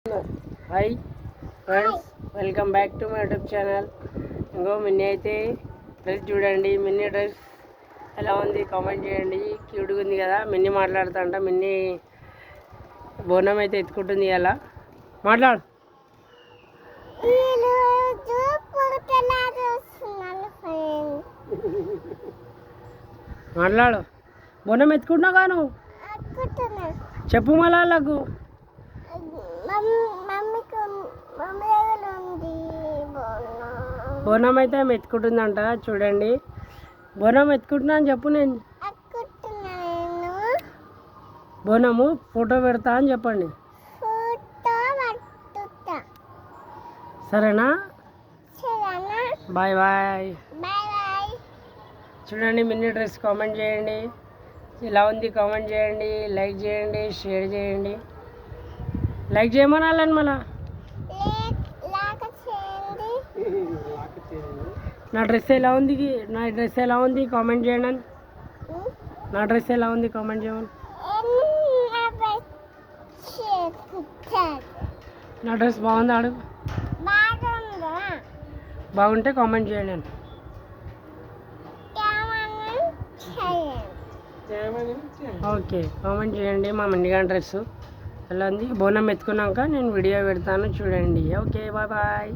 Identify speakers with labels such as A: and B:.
A: Hi friends, welcome back to my YouTube channel. ఇంకో Minnie అయితే dress చూడండి. Mini dress ఎలా ఉంది కామెంట్ చేయండి. క్యూట్గా ఉంది కదా. మిన్నీ మాట్లాడుతుంట. మిన్నీ బోనం అయితే ఎత్తుకుంటుంది. అలా మాట్లాడు. మాట్లాడు. బోనం ఎత్తుకుంటున్నావు కాను చెప్పు మళ్ళా వాళ్ళకు. బోనం అయితే ఆమె ఎత్తుకుంటుందంట. చూడండి, బోనం ఎత్తుకుంటున్నా అని చెప్పు. నేను బోనము ఫోటో పెడతా అని చెప్పండి. సరేనా? Bye bye. చూడండి, మిన్నీ డ్రెస్ కామెంట్ చేయండి. ఎలా ఉంది కామెంట్ చేయండి. లైక్ చేయండి, షేర్ చేయండి. లైక్ చేయమనాలని మళ్ళా. నా డ్రెస్ ఎలా ఉంది, నా డ్రెస్ ఎలా ఉంది కామెంట్ చేయండి అని. నా డ్రెస్ ఎలా ఉంది కామెంట్ చేయమని. నా డ్రెస్ బాగుంది అడుగు. బాగుంటే కామెంట్ చేయండి అని. ఓకే, కామెంట్ చేయండి. మా మిండిగా డ్రెస్ ఎలా ఉంది. బోనం ఎత్తుకున్నాక నేను వీడియో పెడతాను చూడండి. Okay, bye bye.